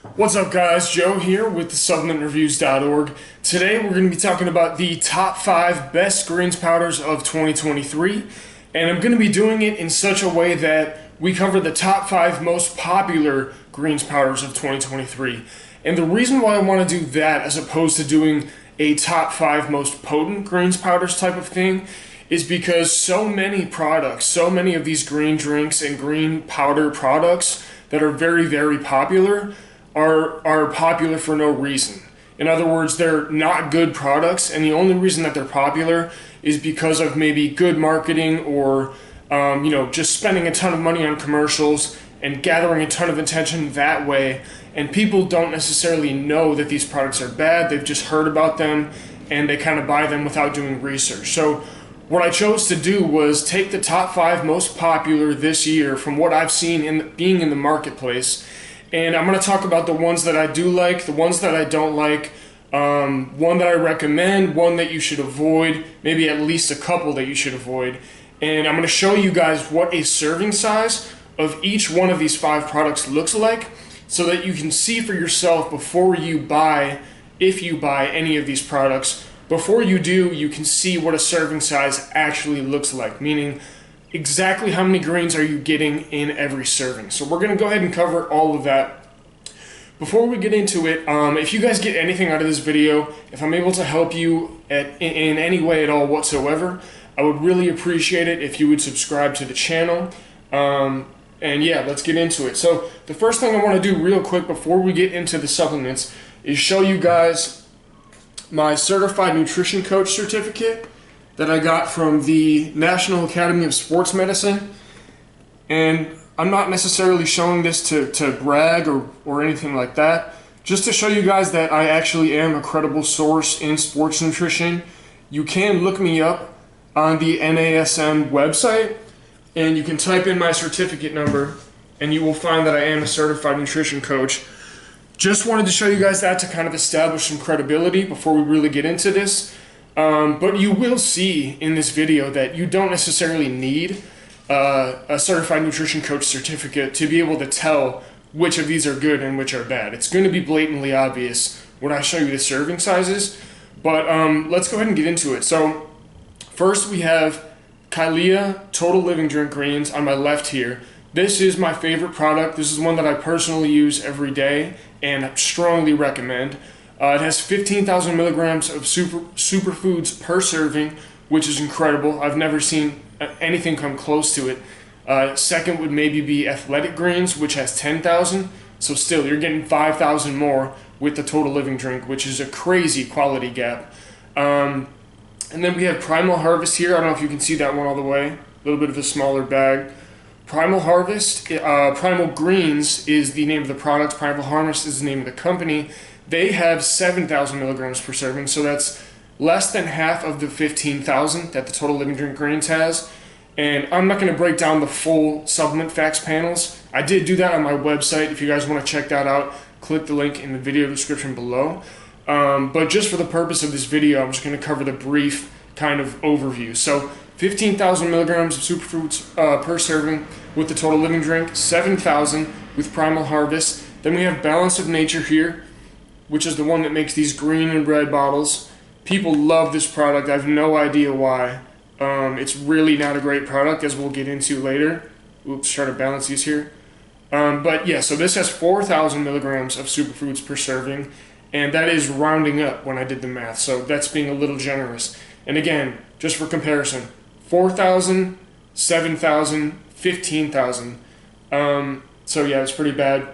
What's up guys, Joe here with the supplementreviews.org. Today we're going to be talking about the top 5 best greens powders of 2023, and I'm going to be doing it in such a way that we cover the top 5 most popular greens powders of 2023. And the reason why I want to do that as opposed to doing a top 5 most potent greens powders type of thing is because so many products, so many of these green drinks and green powder products that are very, very popular are popular for no reason. In other words, they're not good products, and the only reason that they're popular is because of maybe good marketing or just spending a ton of money on commercials and gathering a ton of attention that way. And people don't necessarily know that these products are bad. They've just heard about them and they kind of buy them without doing research. So what I chose to do was take the top 5 most popular this year from what I've seen being in the marketplace. And I'm going to talk about the ones that I do like, the ones that I don't like, one that I recommend, one that you should avoid, maybe at least a couple that you should avoid. And I'm going to show you guys what a serving size of each one of these 5 products looks like so that you can see for yourself before you buy, if you buy any of these products. Before you do, you can see what a serving size actually looks like, meaning exactly how many greens are you getting in every serving. So we're going to go ahead and cover all of that. Before we get into it, if you guys get anything out of this video, if I'm able to help you in any way at all whatsoever, I would really appreciate it if you would subscribe to the channel. And yeah, let's get into it. So the first thing I want to do real quick before we get into the supplements is show you guys my Certified Nutrition Coach certificate that I got from the National Academy of Sports Medicine. And I'm not necessarily showing this to brag or anything like that, just to show you guys that I actually am a credible source in sports nutrition. You can look me up on the NASM website, and you can type in my certificate number, and you will find that I am a certified nutrition coach. Just wanted to show you guys that to kind of establish some credibility before we really get into this. But you will see in this video that you don't necessarily need a certified nutrition coach certificate to be able to tell which of these are good and which are bad. It's going to be blatantly obvious when I show you the serving sizes, but let's go ahead and get into it. So first we have Kylia Total Living Drink Greens on my left here. This is my favorite product. This is one that I personally use every day and strongly recommend. It has 15,000 milligrams of superfoods per serving, which is incredible. I've never seen anything come close to it. Second would maybe be Athletic Greens, which has 10,000. So still, you're getting 5,000 more with the Total Living Drink, which is a crazy quality gap. And then we have Primal Harvest here. I don't know if you can see that one all the way. A little bit of a smaller bag. Primal Harvest, Primal Greens is the name of the product. Primal Harvest is the name of the company. They have 7,000 milligrams per serving, so that's less than half of the 15,000 that the Total Living Drink Greens has. And I'm not going to break down the full supplement facts panels. I did do that on my website. If you guys want to check that out, click the link in the video description below. But just for the purpose of this video, I'm just going to cover the brief kind of overview. So 15,000 milligrams of superfoods per serving with the Total Living Drink, 7,000 with Primal Harvest. Then we have Balance of Nature here, which is the one that makes these green and red bottles. People love this product. I have no idea why. It's really not a great product, as we'll get into later. Oops, try to balance these here. But yeah, so this has 4,000 milligrams of superfoods per serving, and that is rounding up when I did the math, so that's being a little generous. And again, just for comparison, 4,000, 7,000, 15,000. So yeah, it's pretty bad.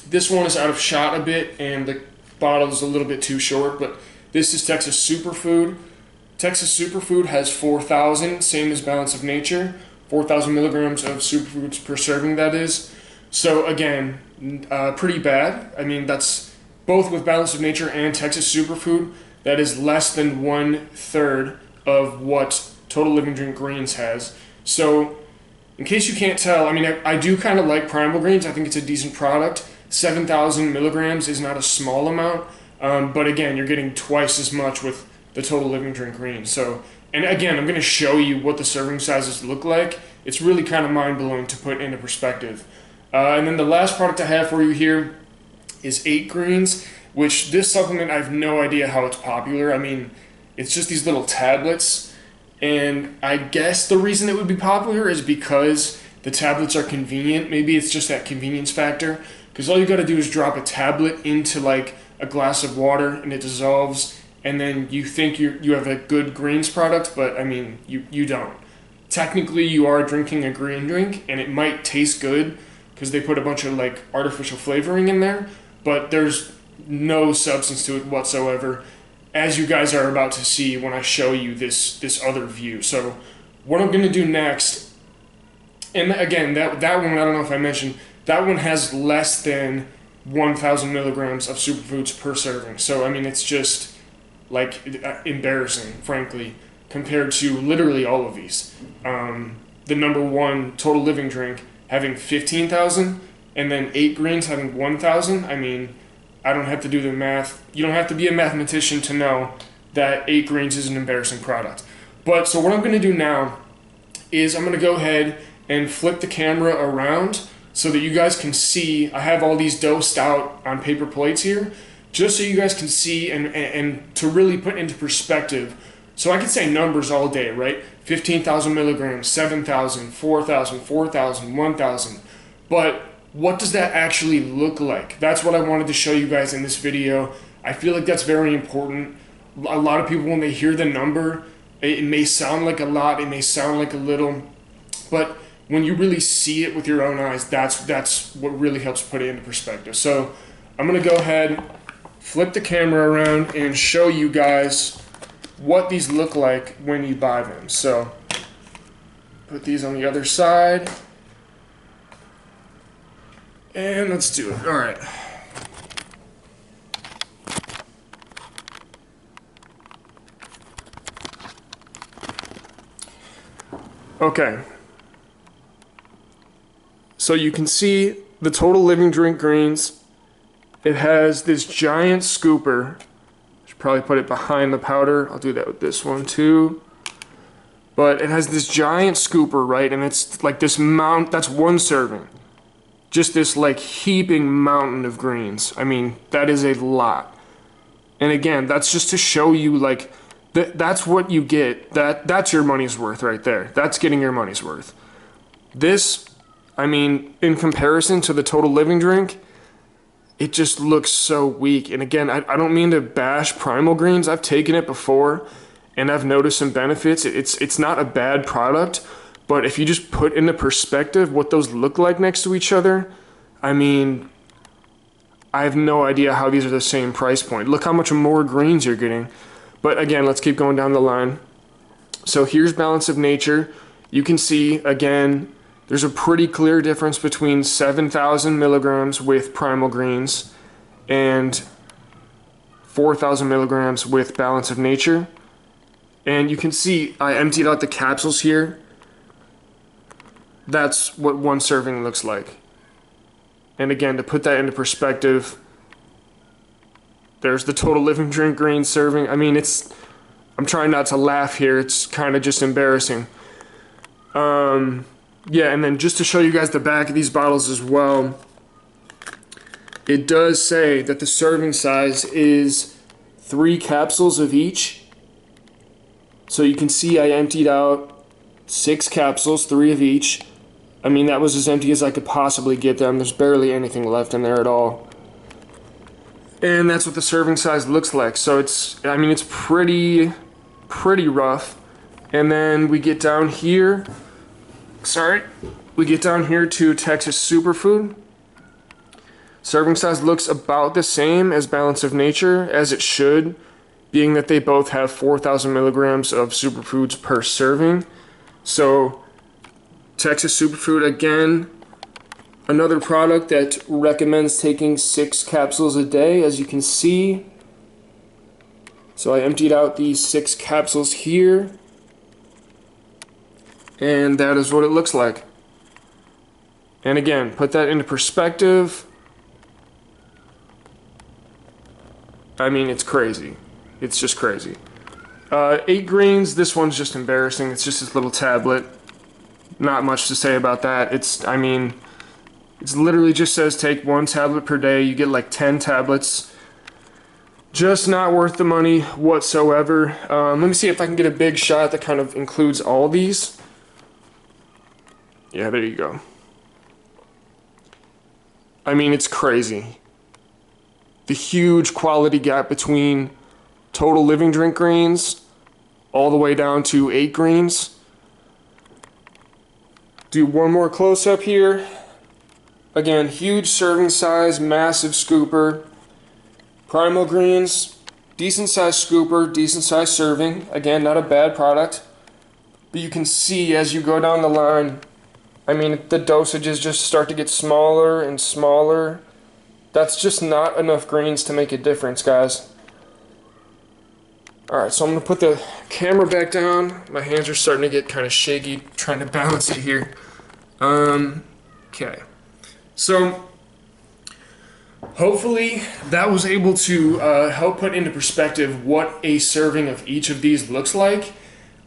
This one is out of shot a bit, and the bottle is a little bit too short, but this is Texas Superfood. Texas Superfood has 4,000, same as Balance of Nature, 4,000 milligrams of superfoods per serving, that is. So again, pretty bad. I mean, that's both with Balance of Nature and Texas Superfood. That is less than 1/3 of what Total Living Drink Greens has. So in case you can't tell, I mean, I do kind of like Primal Greens. I think it's a decent product. 7,000 milligrams is not a small amount, but again, you're getting twice as much with the Total Living Drink Greens. So, and again, I'm going to show you what the serving sizes look like. It's really kind of mind-blowing to put into perspective. And then the last product I have for you here is 8 greens, which this supplement, I have no idea how it's popular. I mean, it's just these little tablets, and I guess the reason it would be popular is because the tablets are convenient. Maybe it's just that convenience factor, because all you got to do is drop a tablet into like a glass of water and it dissolves, and then you think you have a good greens product, but I mean, you don't. Technically, you are drinking a green drink, and it might taste good because they put a bunch of like artificial flavoring in there, but there's no substance to it whatsoever, as you guys are about to see when I show you this other view. So what I'm gonna do next, and again, that one, I don't know if I mentioned, that one has less than 1,000 milligrams of superfoods per serving. So I mean, it's just like embarrassing, frankly, compared to literally all of these. The number one Total Living drink having 15,000, and then 8 greens having 1,000. I mean, I don't have to do the math. You don't have to be a mathematician to know that 8 greens is an embarrassing product. But so what I'm going to do now is I'm going to go ahead and flip the camera around so that you guys can see. I have all these dosed out on paper plates here, just so you guys can see and to really put into perspective. So I could say numbers all day, right? 15,000 milligrams, 7,000, 4,000, 4,000, 1,000. But what does that actually look like? That's what I wanted to show you guys in this video. I feel like that's very important. A lot of people, when they hear the number, it may sound like a lot, it may sound like a little, but when you really see it with your own eyes, that's what really helps put it into perspective. So I'm gonna go ahead, flip the camera around, and show you guys what these look like when you buy them. So put these on the other side, and let's do it. All right. Okay. So you can see the Total Living Drink Greens. It has this giant scooper. Probably put it behind the powder. I'll do that with this one too. But it has this giant scooper, right? And it's like this mountain, that's one serving. Just this like heaping mountain of greens. I mean, that is a lot. And again, that's just to show you like, that's what you get. That's your money's worth right there. That's getting your money's worth. This, I mean, in comparison to the Total Living drink, it just looks so weak. And again, I don't mean to bash Primal Greens. I've taken it before and I've noticed some benefits. It's not a bad product, but if you just put into perspective what those look like next to each other, I mean, I have no idea how these are the same price point. Look how much more greens you're getting. But again, let's keep going down the line. So here's Balance of Nature. You can see, again, there's a pretty clear difference between 7,000 milligrams with Primal Greens and 4,000 milligrams with Balance of Nature. And you can see I emptied out the capsules here. That's what one serving looks like. And again, to put that into perspective, there's the Total Living Drink Green serving. I mean, I'm trying not to laugh here. It's kind of just embarrassing. Yeah, and then just to show you guys the back of these bottles as well, it does say that the serving size is 3 capsules of each. So you can see I emptied out 6 capsules, 3 of each. I mean, that was as empty as I could possibly get them. There's barely anything left in there at all. And that's what the serving size looks like. So it's pretty rough. And then we get down here. We get down here to Texas Superfood. Serving size looks about the same as Balance of Nature, as it should, being that they both have 4,000 milligrams of superfoods per serving. So Texas Superfood, again, another product that recommends taking 6 capsules a day, as you can see. So I emptied out these 6 capsules here. And that is what it looks like. And again, put that into perspective. I mean, it's crazy. It's just crazy. 8 greens, this one's just embarrassing. It's just this little tablet. Not much to say about that. I mean, It literally just says take 1 tablet per day. You get like 10 tablets. Just not worth the money whatsoever. Let me see if I can get a big shot that kind of includes all these. Yeah, there you go. I mean, it's crazy. The huge quality gap between total living drink greens all the way down to 8 greens. Do one more close up here. Again, huge serving size, massive scooper. Primal greens, decent size scooper, decent size serving. Again, not a bad product. But you can see as you go down the line, I mean, the dosages just start to get smaller and smaller. That's just not enough greens to make a difference, guys. Alright, so I'm going to put the camera back down. My hands are starting to get kind of shaky trying to balance it here. Okay. So, hopefully that was able to help put into perspective what a serving of each of these looks like.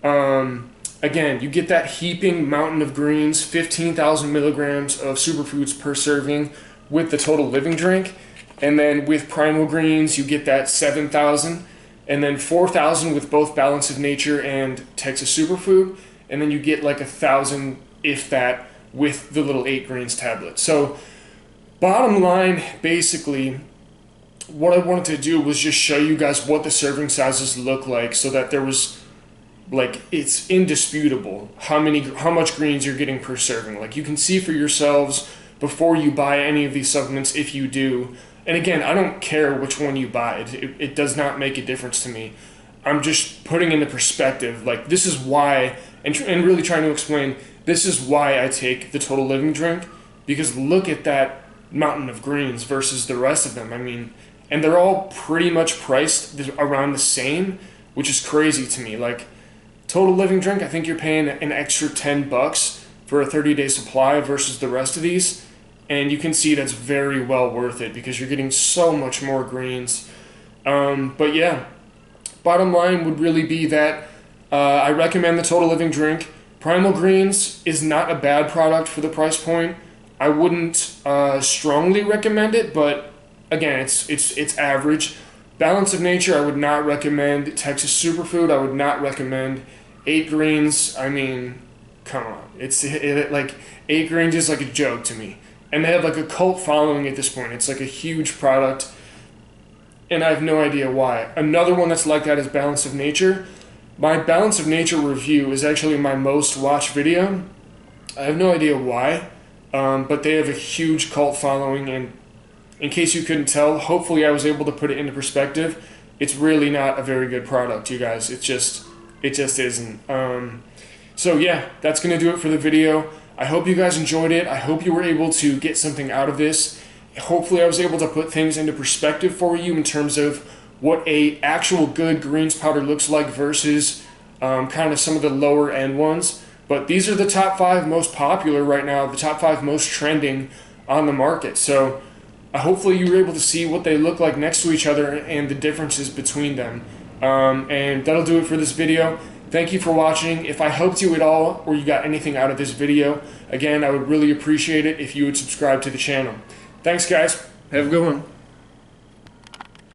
Again, you get that heaping mountain of greens, 15,000 milligrams of superfoods per serving with the total living drink. And then with Primal Greens, you get that 7,000. And then 4,000 with both Balance of Nature and Texas Superfood. And then you get like 1,000, if that, with the little 8 greens tablet. So, bottom line, basically, what I wanted to do was just show you guys what the serving sizes look like so that there was, like, it's indisputable how much greens you're getting per serving. Like, you can see for yourselves before you buy any of these supplements if you do. And again, I don't care which one you buy. It does not make a difference to me. I'm just putting into perspective, like, this is why, and really trying to explain, this is why I take the total living drink, because look at that mountain of greens versus the rest of them. I mean, and they're all pretty much priced around the same, which is crazy to me. Like, total living drink, I think you're paying an extra $10 for a 30-day supply versus the rest of these. And you can see that's very well worth it because you're getting so much more greens. But yeah, bottom line would really be that I recommend the Total Living drink. Primal Greens is not a bad product for the price point. I wouldn't strongly recommend it, but again, it's average. Balance of Nature, I would not recommend. Texas Superfood, I would not recommend. 8 greens, I mean, come on. Like 8 greens is like a joke to me. And they have like a cult following at this point. It's like a huge product, and I have no idea why. Another one that's like that is Balance of Nature. My Balance of Nature review is actually my most watched video. I have no idea why, but they have a huge cult following, and in case you couldn't tell, hopefully I was able to put it into perspective. It's really not a very good product, you guys. It just isn't. So yeah, that's going to do it for the video. I hope you guys enjoyed it. I hope you were able to get something out of this. Hopefully I was able to put things into perspective for you in terms of what a actual good greens powder looks like versus kind of some of the lower end ones. But these are the top 5 most popular right now, the top 5 most trending on the market. So hopefully you were able to see what they look like next to each other and the differences between them. And that'll do it for this video. Thank you for watching. If I helped you at all or you got anything out of this video, again, I would really appreciate it if you would subscribe to the channel. Thanks, guys. Have a good one.